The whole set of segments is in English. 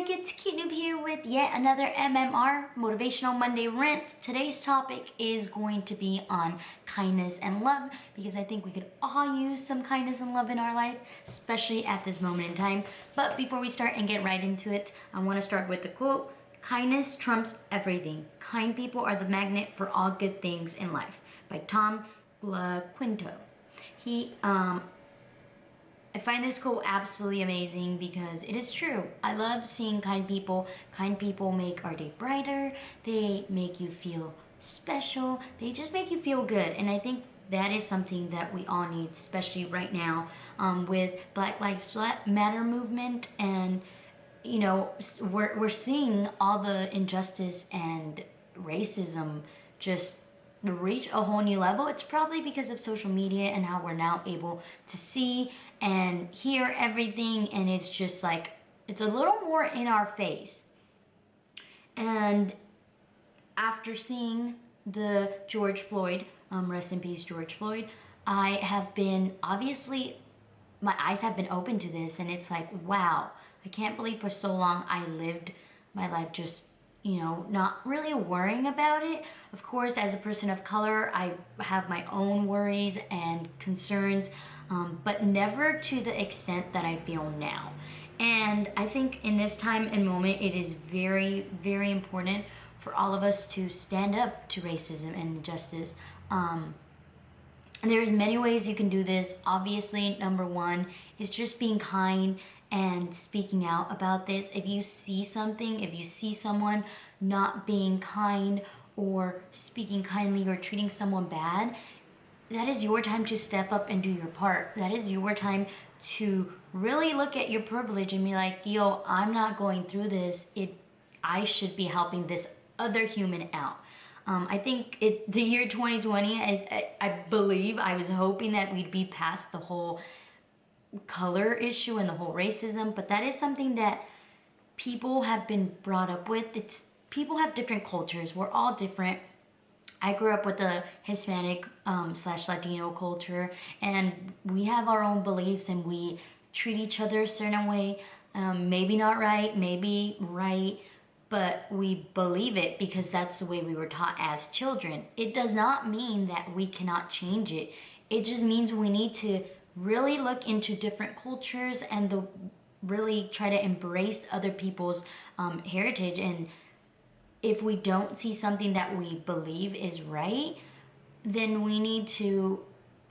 Heck, it's Cute Noob here with yet another MMR, Motivational Monday Rant. Today's topic is going to be on kindness and love because I think we could all use some kindness and love in our life, especially at this moment in time. But before we start and get right into it, I want to start with the quote, "Kindness trumps everything. Kind people are the magnet for all good things in life," by Tom Quinto. I find this quote absolutely amazing because it is true. I love seeing kind people. Kind people make our day brighter. They make you feel special. They just make you feel good. And I think that is something that we all need, especially right now with Black Lives Matter movement. And, you know, we're seeing all the injustice and racism just reach a whole new level. It's probably because of social media and how we're now able to see and hear everything, and it's just like it's a little more in our face. And after seeing the George Floyd, rest in peace George Floyd, I have been, obviously my eyes have been open to this, and it's like, wow, I can't believe for so long I lived my life just, you know, not really worrying about it. Of course, as a person of color, I have my own worries and concerns, but never to the extent that I feel now. And I think in this time and moment, it is very, very important for all of us to stand up to racism and injustice. And there's many ways you can do this. Obviously, number one is just being kind and speaking out about this. If you see something, if you see someone not being kind or speaking kindly or treating someone bad, that is your time to step up and do your part. That is your time to really look at your privilege and be like, yo, I'm not going through this. I should be helping this other human out. I think the year 2020, I believe, I was hoping that we'd be past the whole color issue and the whole racism, but that is something that people have been brought up with. People have different cultures. We're all different. I grew up with a Hispanic slash Latino culture, and we have our own beliefs and we treat each other a certain way. Maybe not right, maybe right, but we believe it because that's the way we were taught as children. It does not mean that we cannot change it. It just means we need to really look into different cultures and really try to embrace other people's heritage. And if we don't see something that we believe is right, then we need to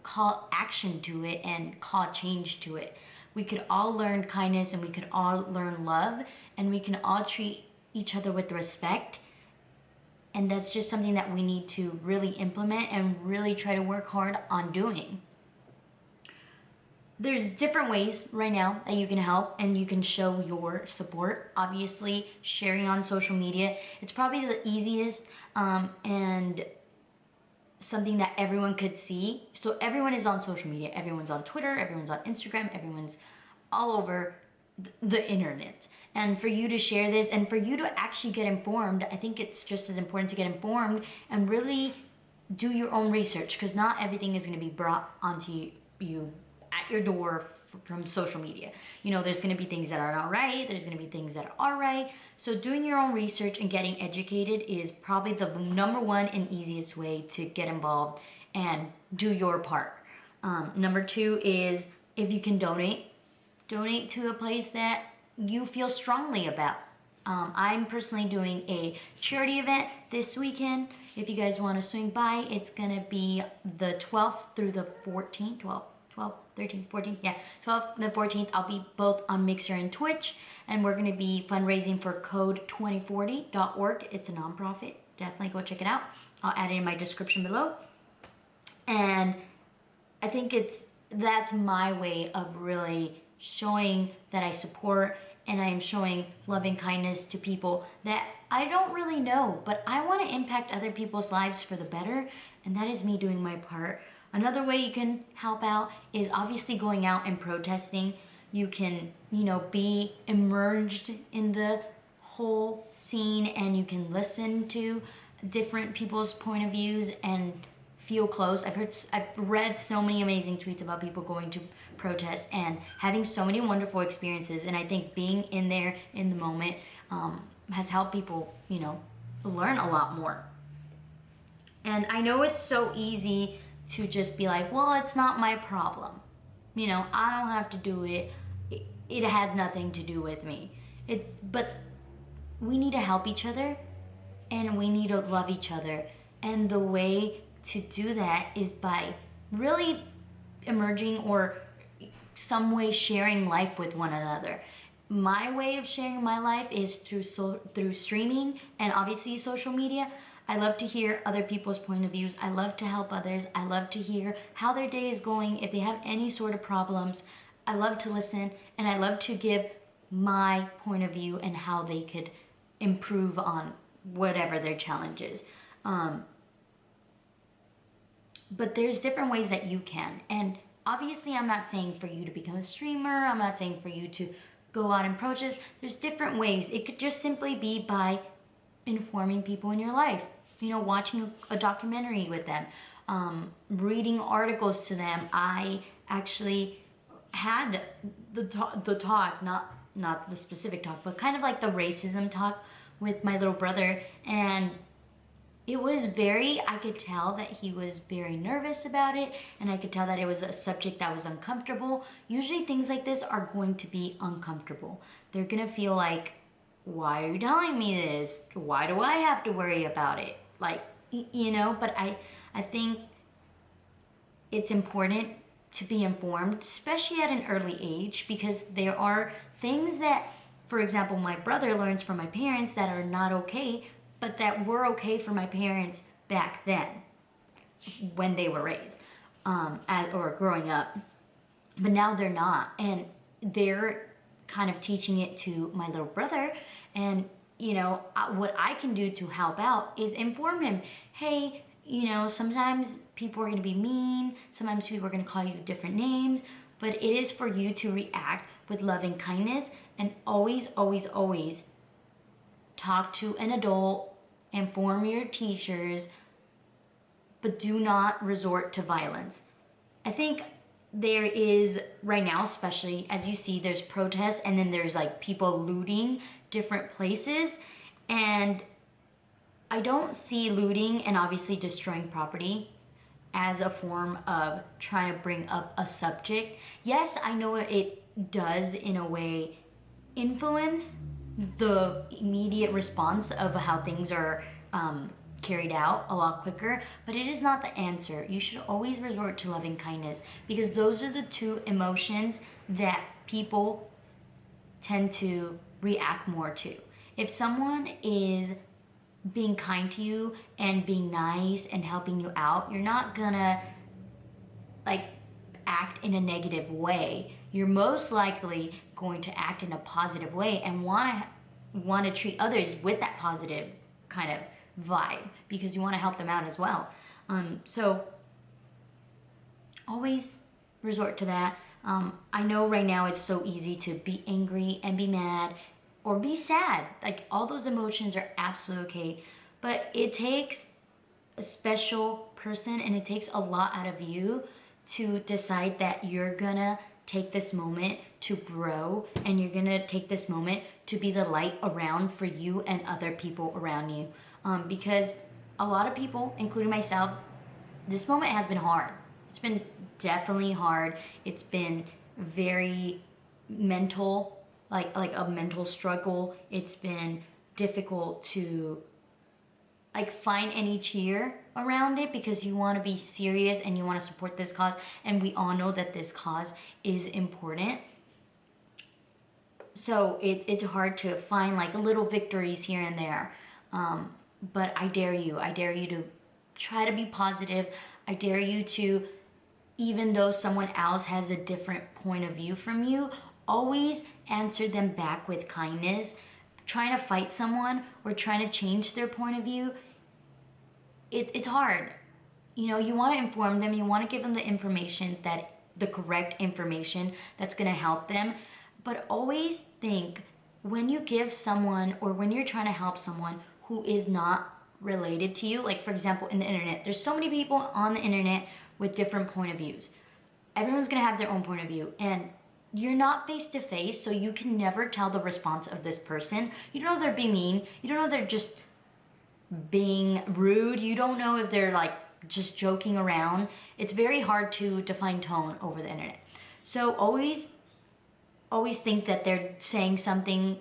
call action to it and call change to it. We could all learn kindness and we could all learn love, and we can all treat each other with respect. And that's just something that we need to really implement and really try to work hard on doing. There's different ways right now that you can help and you can show your support. Obviously, sharing on social media, it's probably the easiest and something that everyone could see. So everyone is on social media. Everyone's on Twitter, everyone's on Instagram, everyone's all over the internet. And for you to share this and for you to actually get informed, I think it's just as important to get informed and really do your own research, because not everything is going to be brought onto you at your door from social media. You know, there's going to be things that are not right, there's going to be things that are right. So doing your own research and getting educated is probably the number one and easiest way to get involved and do your part. Number two is, if you can donate to a place that you feel strongly about. I'm personally doing a charity event this weekend. If you guys want to swing by, it's gonna be the 12th through the 14th, 12, 13, 14, yeah, 12th and the 14th. I'll be both on Mixer and Twitch, and we're gonna be fundraising for code2040.org. It's a nonprofit. Definitely go check it out. I'll add it in my description below. And I think that's my way of really showing that I support, and I am showing loving kindness to people that I don't really know, but I want to impact other people's lives for the better, and that is me doing my part. Another way you can help out is obviously going out and protesting. You can, you know, be immersed in the whole scene, and you can listen to different people's point of views and feel close. I've read so many amazing tweets about people going to protests and having so many wonderful experiences. And I think being in there in the moment has helped people, you know, learn a lot more. And I know it's so easy to just be like, well, it's not my problem. You know, I don't have to do it. It has nothing to do with me. But we need to help each other and we need to love each other. And the way to do that is by really emerging or some way sharing life with one another. My way of sharing my life is through streaming and obviously social media. I love to hear other people's point of views. I love to help others. I love to hear how their day is going. If they have any sort of problems, I love to listen, and I love to give my point of view and how they could improve on whatever their challenge is. But there's different ways that you can. And obviously I'm not saying for you to become a streamer. I'm not saying for you to go out and protest. There's different ways. It could just simply be by informing people in your life. You know, watching a documentary with them, reading articles to them. I actually had the talk, not the specific talk, but kind of like the racism talk with my little brother, and it was I could tell that he was very nervous about it, and I could tell that it was a subject that was uncomfortable. Usually things like this are going to be uncomfortable. They're gonna feel like, why are you telling me this? Why do I have to worry about it? Like, you know, but I think it's important to be informed, especially at an early age, because there are things that, for example, my brother learns from my parents that are not okay, but that were okay for my parents back then when they were raised or growing up. But now they're not, and they're kind of teaching it to my little brother. And you know, what I can do to help out is inform him. Hey, you know, sometimes people are going to be mean, sometimes people are going to call you different names, but it is for you to react with loving kindness, and always, always, always talk to an adult, inform your teachers, but do not resort to violence. I think there is, right now especially, as you see, there's protests and then there's like people looting different places, and I don't see looting and obviously destroying property as a form of trying to bring up a subject. Yes, I know it does in a way influence the immediate response of how things are carried out a lot quicker, but it is not the answer. You should always resort to loving kindness, because those are the two emotions that people tend to react more to. If someone is being kind to you and being nice and helping you out, you're not gonna like act in a negative way. You're most likely going to act in a positive way and want to treat others with that positive kind of vibe, because you want to help them out as well. So always resort to that. I know right now it's so easy to be angry and be mad or be sad. Like, all those emotions are absolutely okay, but it takes a special person and it takes a lot out of you to decide that you're gonna take this moment to grow, and you're gonna take this moment to be the light around for you and other people around you. Because a lot of people, including myself, this moment has been hard. It's been definitely hard. It's been very mental, like a mental struggle. It's been difficult to like find any cheer around it, because you want to be serious and you want to support this cause, and we all know that this cause is important. So it's hard to find like little victories here and there. But I dare you to try to be positive. I dare you to, even though someone else has a different point of view from you, always answer them back with kindness. Trying to fight someone or trying to change their point of view, it's hard. You know, you want to inform them, you want to give them the information, the correct information that's going to help them. But always think, when you give someone or when you're trying to help someone who is not related to you. Like for example, in the internet, there's so many people on the internet with different point of views. Everyone's gonna have their own point of view, and you're not face to face, so you can never tell the response of this person. You don't know if they're being mean. You don't know if they're just being rude. You don't know if they're like just joking around. It's very hard to define tone over the internet. So always think that they're saying something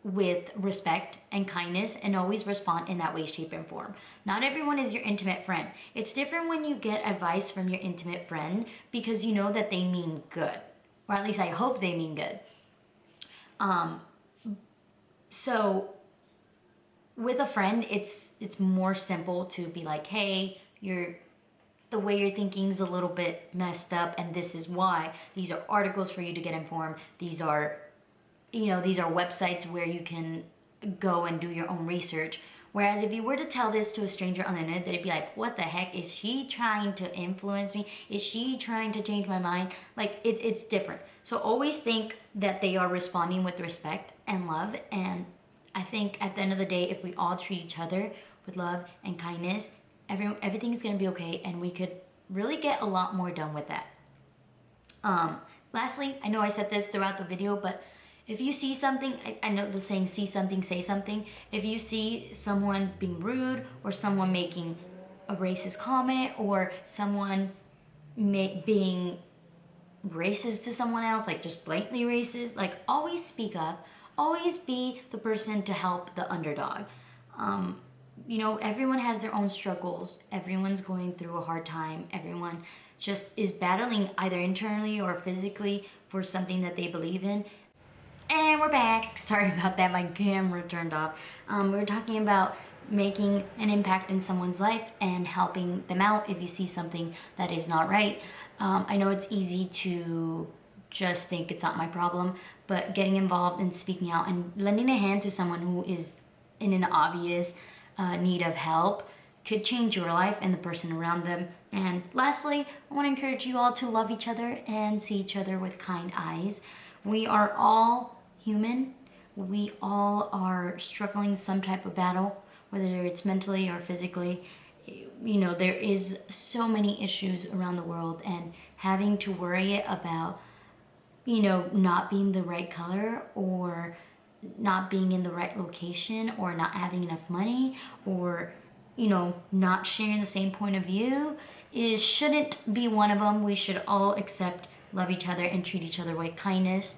with respect and kindness, and always respond in that way, shape, and form. Not everyone is your intimate friend. It's different when you get advice from your intimate friend because you know that they mean good, or at least I hope they mean good. So with a friend, it's more simple to be like, hey, the way you're thinking is a little bit messed up, and this is why. These are articles for you to get informed. These are websites where you can go and do your own research. Whereas if you were to tell this to a stranger on the internet, they'd be like, what the heck? Is she trying to influence me? Is she trying to change my mind? Like, it's different. So always think that they are responding with respect and love. And I think at the end of the day, if we all treat each other with love and kindness, everything is going to be okay, and we could really get a lot more done with that. Lastly, I know I said this throughout the video, but if you see something, I know the saying, see something, say something. If you see someone being rude, or someone making a racist comment, or someone being racist to someone else, like just blatantly racist, like always speak up. Always be the person to help the underdog. Everyone has their own struggles. Everyone's going through a hard time. Everyone just is battling either internally or physically for something that they believe in. And we're back. Sorry about that, my camera turned off. We were talking about making an impact in someone's life and helping them out if you see something that is not right. I know it's easy to just think it's not my problem, but getting involved and speaking out and lending a hand to someone who is in an obvious need of help could change your life and the person around them. And lastly, I want to encourage you all to love each other and see each other with kind eyes. We are all human. We all are struggling some type of battle, whether it's mentally or physically. There is so many issues around the world, and having to worry about, not being the right color, or not being in the right location, or not having enough money, or, not sharing the same point of view shouldn't be one of them. We should all accept, love each other, and treat each other with kindness.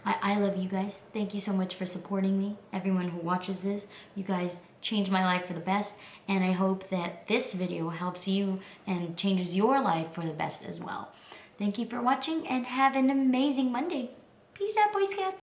I love you guys. Thank you so much for supporting me. Everyone who watches this, you guys changed my life for the best, and I hope that this video helps you and changes your life for the best as well. Thank you for watching, and have an amazing Monday. Peace out, Boy Scouts.